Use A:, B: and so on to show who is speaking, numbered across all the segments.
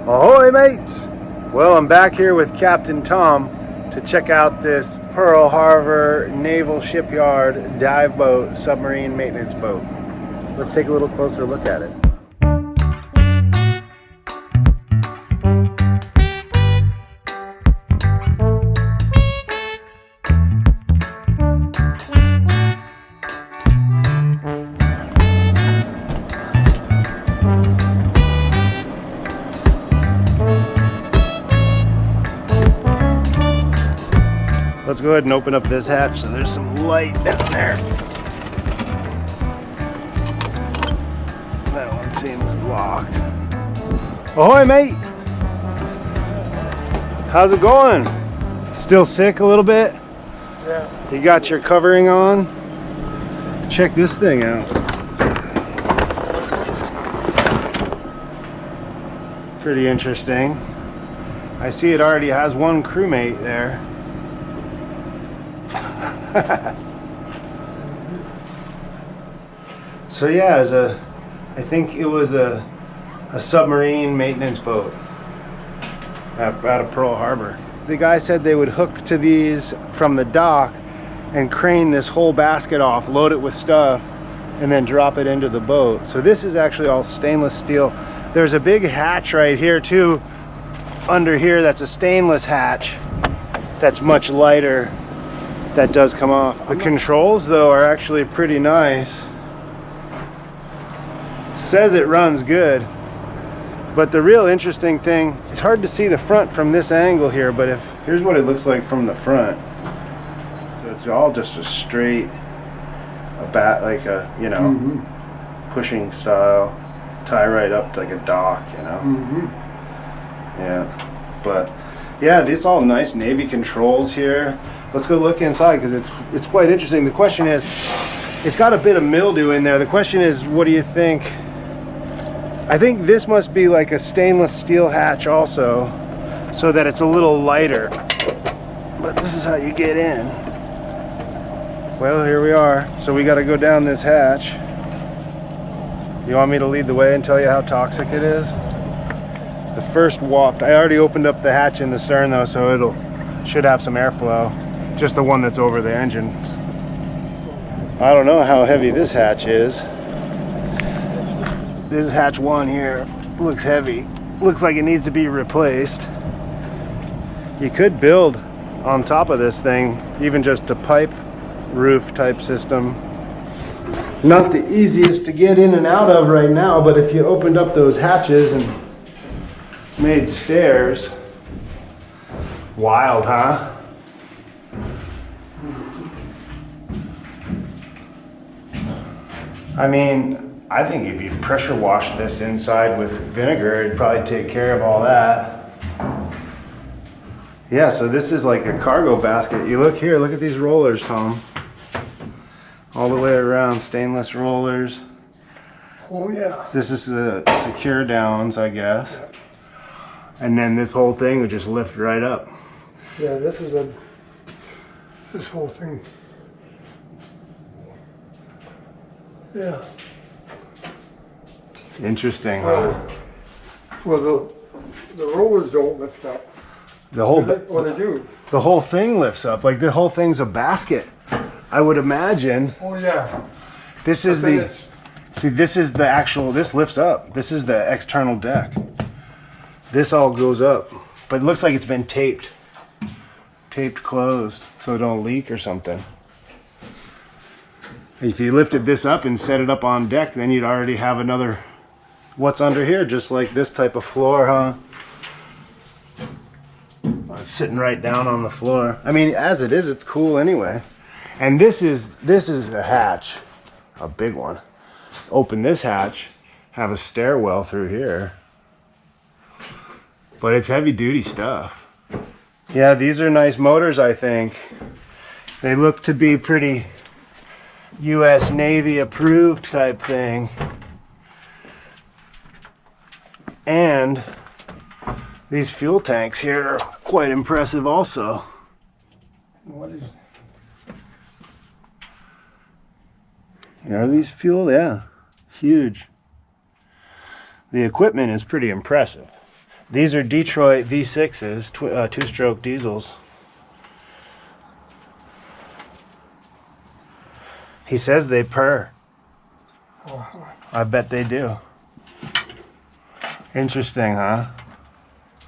A: Ahoy, mates! Well, I'm back here with Captain Tom to check out this Pearl Harbor Naval Shipyard dive boat, submarine maintenance boat. Let's take a little closer look at it. Let's go ahead and open up this hatch so there's some light down there. That one seems locked. Ahoy, mate! How's it going? Still sick a little bit?
B: Yeah.
A: You got your covering on? Check this thing out. Pretty interesting. I see it already has one crewmate there. So yeah, I think it was a submarine maintenance boat out of Pearl Harbor. The guy said they would hook to these from the dock and crane this whole basket off, load it with stuff, and then drop it into the boat. So this is actually all stainless steel. There's a big hatch right here too, under here, that's a stainless hatch that's much lighter. That does come off. The controls though are actually pretty nice. Says it runs good, but the real interesting thing, it's hard to see the front from this angle here, but here's what it looks like from the front. So it's all just a straight, like a, you know, pushing style, tie right up to like a dock, you know. Yeah, but yeah, these all nice Navy controls here. Let's go look inside because it's quite interesting. The question is, it's got a bit of mildew in there. The question is, what do you think? I think this must be like a stainless steel hatch also, so that it's a little lighter. But this is how you get in. Well, here we are. So we got to go down this hatch. You want me to lead the way and tell you how toxic it is? The first waft, I already opened up the hatch in the stern though, so should have some airflow. Just the one that's over the engine. I don't know how heavy this hatch is. This hatch one here looks heavy. Looks like it needs to be replaced. You could build on top of this thing, even just a pipe roof type system. Not the easiest to get in and out of right now, but if you opened up those hatches and made stairs, wild, huh? I mean, I think if you pressure wash this inside with vinegar, it'd probably take care of all that. Yeah, so this is like a cargo basket. You look here, look at these rollers, Tom. All the way around, stainless rollers.
B: Oh yeah.
A: This is the secure downs, I guess. And then this whole thing would just lift right up.
B: Yeah, this whole thing. Yeah.
A: Interesting, huh?
B: Well, the rollers don't lift up.
A: The whole,
B: Well, they do.
A: the whole thing lifts up. Like the whole thing's a basket, I would imagine.
B: Oh yeah.
A: This is this is the actual, this lifts up. This is the external deck. This all goes up, but it looks like it's been taped closed so it don't leak or something. If you lifted this up and set it up on deck, then you'd already have another, what's under here, just like this type of floor, huh? It's sitting right down on the floor. I mean, as it is, it's cool anyway. And this is a hatch, a big one. Open this hatch, have a stairwell through here. But it's heavy duty stuff. Yeah, these are nice motors, I think. They look to be pretty US Navy approved type thing. And these fuel tanks here are quite impressive also.
B: What is?
A: Are these fuel? Yeah, huge. The equipment is pretty impressive. These are Detroit V6s, two-stroke diesels. He says they purr. I bet they do. Interesting, huh?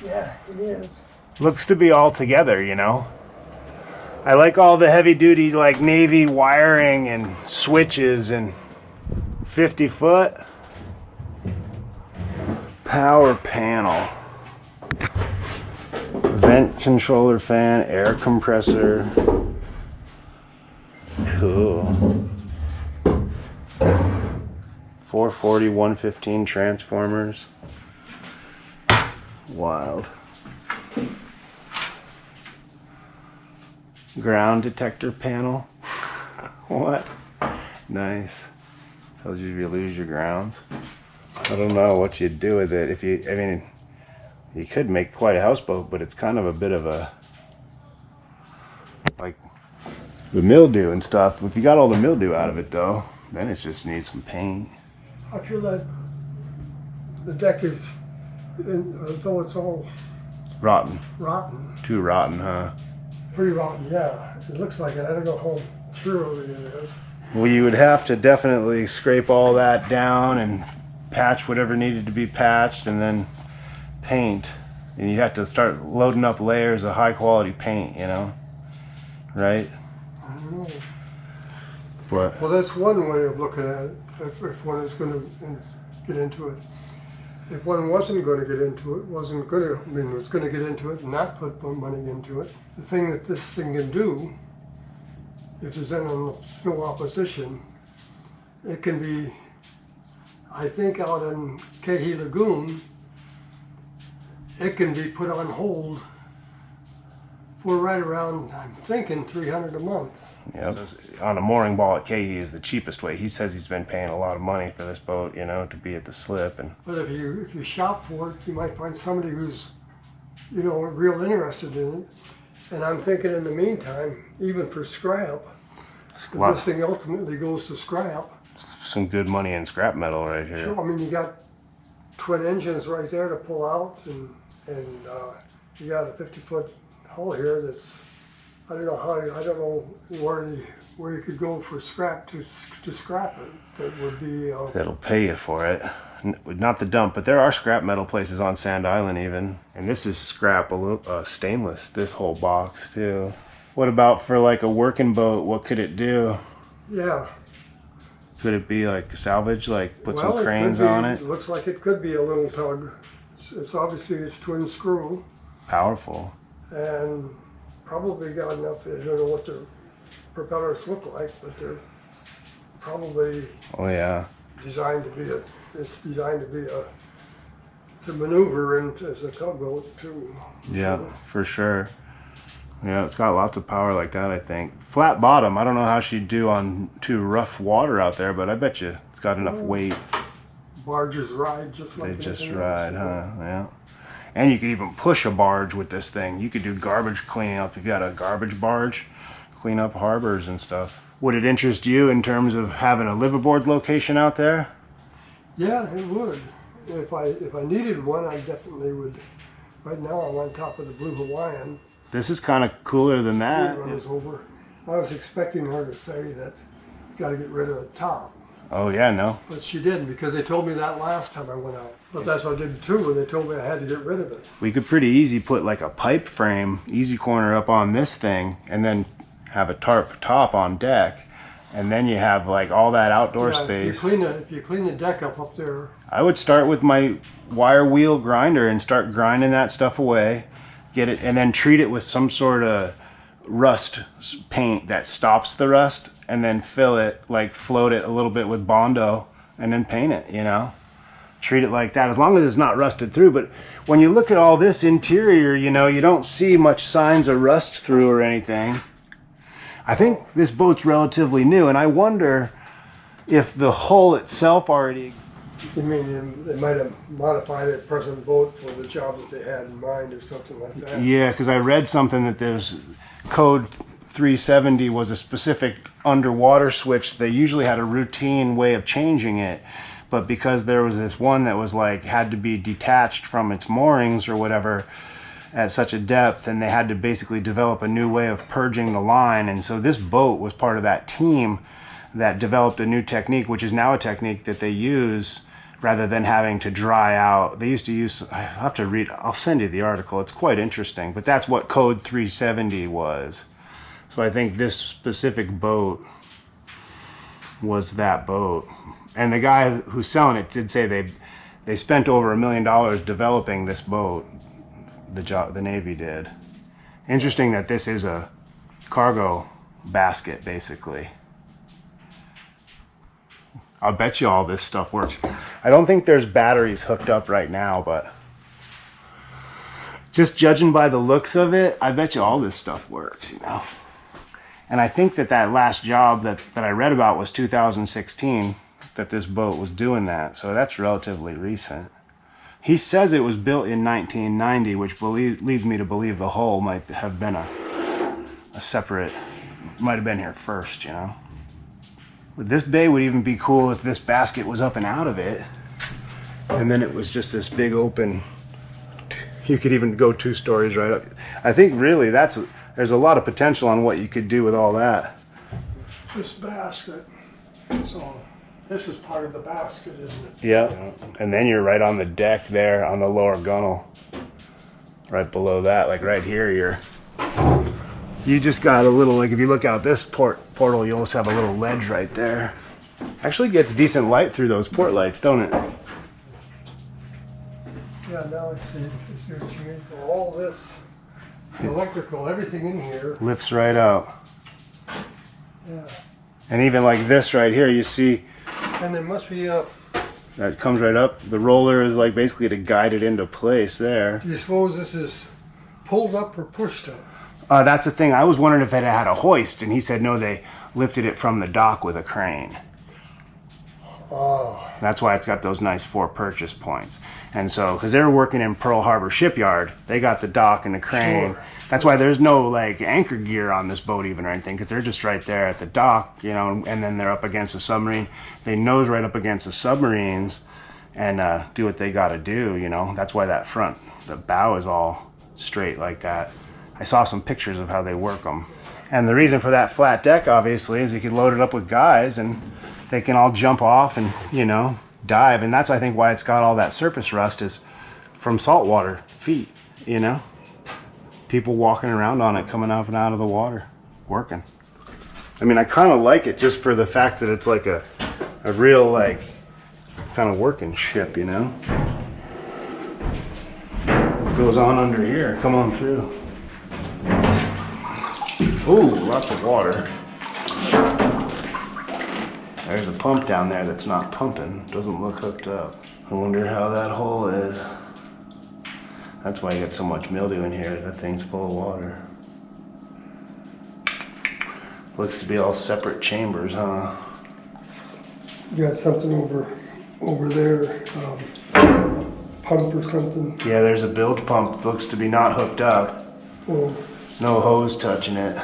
B: Yeah, it is.
A: Looks to be all together, you know. I like all the heavy-duty, like Navy wiring and switches and 50-foot power panel, vent controller fan, air compressor. Cool. 440, 115 transformers. Wild. Ground detector panel. What? Nice. Tells you if you lose your grounds. I don't know what you'd do with it. If you, I mean, you could make quite a houseboat, but it's kind of a bit of a, like, the mildew and stuff. If you got all the mildew out of it, though, then it just needs some paint.
B: I feel that the deck is, though it's all
A: Rotten.
B: rotten,
A: Too rotten, huh?
B: pretty rotten, yeah. It looks like it. I don't know how thorough it is.
A: Well, you would have to definitely scrape all that down and patch whatever needed to be patched, and then paint. And you'd have to start loading up layers of high quality paint, you know? Right?
B: I don't know.
A: But
B: Well, that's one way of looking at it, if one is going to get into it. If one wasn't going to get into it, was going to get into it and not put money into it, the thing that this thing can do, if there's no opposition, it can be, I think out in Kehi Lagoon, it can be put on hold for right around, I'm thinking, $300 a month.
A: yeah, on a mooring ball at Kehi is the cheapest way. He says he's been paying a lot of money for this boat, you know, to be at the slip. And
B: But if you shop for it, you might find somebody who's, you know, real interested in it. And I'm thinking in the meantime, even for scrap, if
A: Wow.
B: this thing ultimately goes to scrap.
A: some good money in scrap metal right here.
B: Sure, I mean, you got twin engines right there to pull out, and you got a 50-foot hull here that's, I don't know where you could go for scrap to scrap it. That would be.
A: That'll pay you for it. Not the dump, but there are scrap metal places on Sand Island even. And this is scrap, stainless, this whole box too. What about for like a working boat? What could it do?
B: Yeah.
A: Could it be like salvage, like put
B: Well,
A: some cranes
B: it could be,
A: on it?
B: It looks like it could be a little tug. It's obviously it's twin screw
A: Powerful.
B: and probably got enough. I don't know what the propellers look like, but they're probably
A: Oh yeah.
B: designed to be to maneuver into as a tugboat too.
A: Yeah, for sure. Yeah, it's got lots of power like that, I think. Flat bottom, I don't know how she'd do on too rough water out there, but I bet you it's got enough weight.
B: Barges ride just like
A: They just
B: anything
A: ride,
B: else.
A: huh? Yeah. And you could even push a barge with this thing. You could do garbage cleaning up if you had a garbage barge, clean up harbors and stuff. Would it interest you in terms of having a liveaboard location out there?
B: Yeah, it would. If I needed one, I definitely would. Right now, I'm on top of the Blue Hawaiian.
A: This is kind of cooler than that.
B: It runs over. I was expecting her to say that got to get rid of the top,
A: Oh yeah, no.
B: but she didn't because they told me that last time I went out. But that's what I did too when they told me I had to get rid of it.
A: We could pretty easy put like a pipe frame, easy corner up on this thing, and then have a tarp top on deck. And then you have like all that outdoor
B: Yeah,
A: space.
B: If you clean the deck up there.
A: I would start with my wire wheel grinder and start grinding that stuff away, get it, and then treat it with some sort of rust paint that stops the rust, and then fill it, like float it a little bit with Bondo, and then paint it, you know? Treat it like that, as long as it's not rusted through. But when you look at all this interior, you know, you don't see much signs of rust through or anything. I think this boat's relatively new, and I wonder if the hull itself already...
B: You mean they might have modified the present boat for the job that they had in mind or something like that?
A: Yeah, because I read something that there's code 370 was a specific underwater switch. They usually had a routine way of changing it, but because there was this one that was like had to be detached from its moorings or whatever at such a depth, and they had to basically develop a new way of purging the line. And so this boat was part of that team that developed a new technique, which is now a technique that they use rather than having to dry out. They used to use, I have to read, I'll send you the article, it's quite interesting, but that's what Code 370 was. So I think this specific boat was that boat. And the guy who's selling it did say they spent over $1 million developing this boat. The Navy did. Interesting that this is a cargo basket, basically. I'll bet you all this stuff works. I don't think there's batteries hooked up right now, but just judging by the looks of it, I bet you all this stuff works, you know. And I think that last job that I read about was 2016, that this boat was doing that. So that's relatively recent. He says it was built in 1990, which leads me to believe the hull might have been a separate, might have been here first, you know. This bay would even be cool if this basket was up and out of it, and then it was just this big open, you could even go 2 stories right up. I think really there's a lot of potential on what you could do with all that.
B: This basket, so this is part of the basket, isn't it?
A: Yeah, and then you're right on the deck there on the lower gunnel. Right below that, like right here, you just got a little, like if you look out this portal, you'll just have a little ledge right there. Actually gets decent light through those port lights, don't it?
B: Yeah, now I see what you mean. So all this electrical, everything in here.
A: Lifts right out.
B: Yeah.
A: And even like this right here, you see.
B: And there must be
A: that comes right up. The roller is like basically to guide it into place there.
B: Do you suppose this is pulled up or pushed up?
A: That's the thing. I was wondering if it had a hoist, and he said no, they lifted it from the dock with a crane.
B: Oh.
A: That's why it's got those nice 4 purchase points. And so, because they were working in Pearl Harbor Shipyard, they got the dock and the crane.
B: Sure.
A: That's why there's no like anchor gear on this boat even or anything, because they're just right there at the dock, you know, and then they're up against a submarine. They nose right up against the submarines and do what they got to do, you know. That's why that front, the bow is all straight like that. I saw some pictures of how they work them. And the reason for that flat deck, obviously, is you can load it up with guys and they can all jump off and, you know, dive. And that's, I think, why it's got all that surface rust is from saltwater feet, you know. People walking around on it, coming up and out of the water, working. I mean, I kind of like it just for the fact that it's like a real, like, kind of working ship, you know. What goes on under here? Come on through. Ooh, lots of water. There's a pump down there that's not pumping. Doesn't look hooked up. I wonder how that hole is. That's why you get so much mildew in here. That thing's full of water. Looks to be all separate chambers, huh?
B: You got something over there, a pump or something.
A: Yeah, there's a bilge pump. Looks to be not hooked up.
B: Oh.
A: No hose touching it.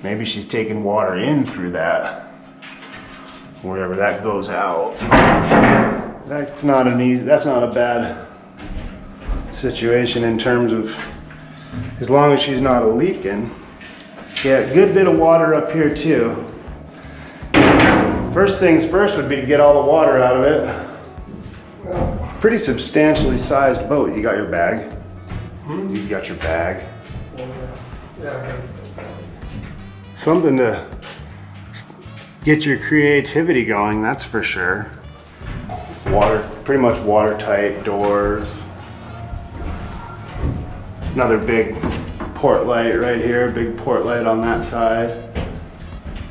A: Maybe she's taking water in through that. Wherever that goes out. That's not a bad situation in terms of, as long as she's not leaking. Yeah, a good bit of water up here too. First things first would be to get all the water out of it. Pretty substantially sized boat. You got your bag? You got your bag?
B: Yeah.
A: Something to get your creativity going, that's for sure. Pretty much watertight doors. Another big port light right here, big port light on that side.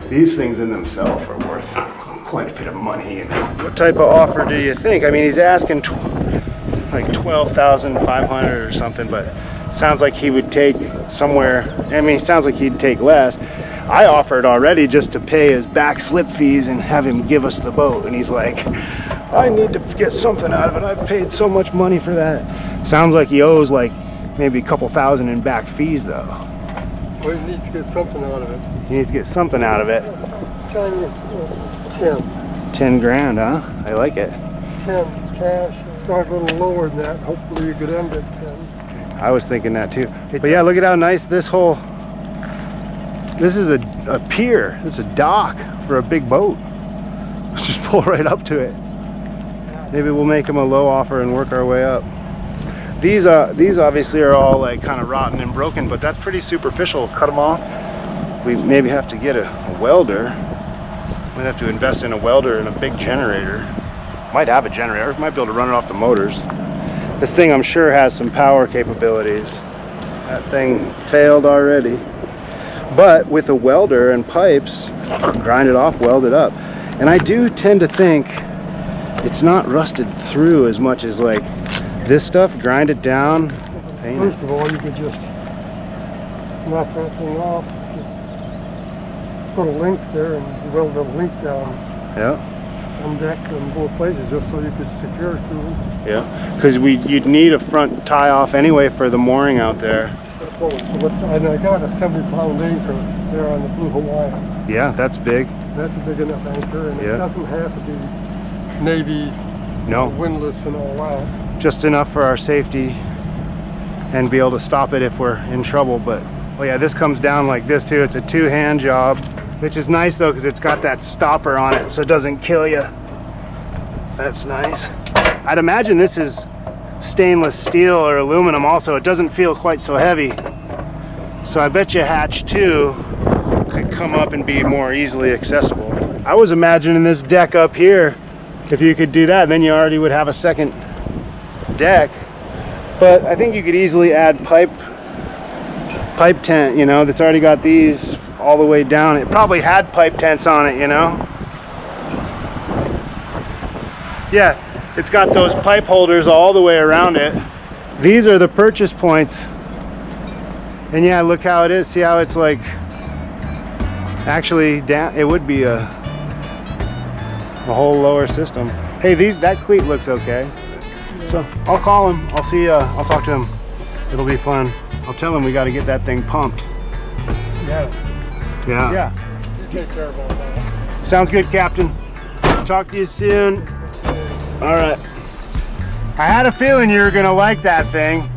A: These things in themselves are worth quite a bit of money, you know. What type of offer do you think? I mean, he's asking like $12,500 or something, but sounds like he would take somewhere, I mean, it sounds like he'd take less. I offered already just to pay his back slip fees and have him give us the boat, and he's like, I need to get something out of it. I've paid so much money for that. Sounds like he owes like maybe a couple thousand in back fees though.
B: Well, he needs to get something out of it.
A: He needs to get something out of it.
B: Tiny 10.
A: 10 grand, huh? I like it.
B: 10 cash. Start a little lower than that. Hopefully you could end at 10.
A: I was thinking that too. But yeah, look at how nice this whole, this is a pier. It's a dock for a big boat. Let's just pull right up to it. Maybe we'll make them a low offer and work our way up. These obviously are all like kind of rotten and broken, but that's pretty superficial. Cut them off. We maybe have to get a welder. Might have to invest in a welder and a big generator. Might have a generator. Might be able to run it off the motors. This thing I'm sure has some power capabilities. That thing failed already. But with a welder and pipes, grind it off, weld it up. And I do tend to think it's not rusted through as much as like this stuff. Grind it down, paint it.
B: First of all, you could just knock that thing off. Just put a link there and weld a link down
A: Yeah,
B: on deck in both places just so you could secure it to them.
A: yeah. Because you'd need a front tie off anyway for the mooring out there.
B: And I got a 70-pound anchor there on the Blue Hawaiian.
A: Yeah, that's big.
B: That's a big enough anchor, and
A: Yeah.
B: it doesn't have to be Navy
A: No,
B: windlass and all that.
A: just enough for our safety and be able to stop it if we're in trouble. But oh yeah, this comes down like this too. It's a two-hand job, which is nice though because it's got that stopper on it so it doesn't kill you. That's nice. I'd imagine this is stainless steel or aluminum also. It doesn't feel quite so heavy. So I bet you hatch 2 could come up and be more easily accessible. I was imagining this deck up here, if you could do that, then you already would have a second deck. But I think you could easily add pipe tent, you know, that's already got these all the way down. It probably had pipe tents on it, you know. Yeah, it's got those pipe holders all the way around it. These are the purchase points. And yeah, look how it is. See how it's like actually down. It would be a whole lower system. Hey, that cleat looks okay. So I'll call him. I'll see. I'll talk to him. It'll be fun. I'll tell him we got to get that thing pumped.
B: Yeah.
A: Yeah.
B: Yeah. You take care of all that.
A: Sounds good, Captain. Talk to you soon. All right. I had a feeling you were gonna like that thing.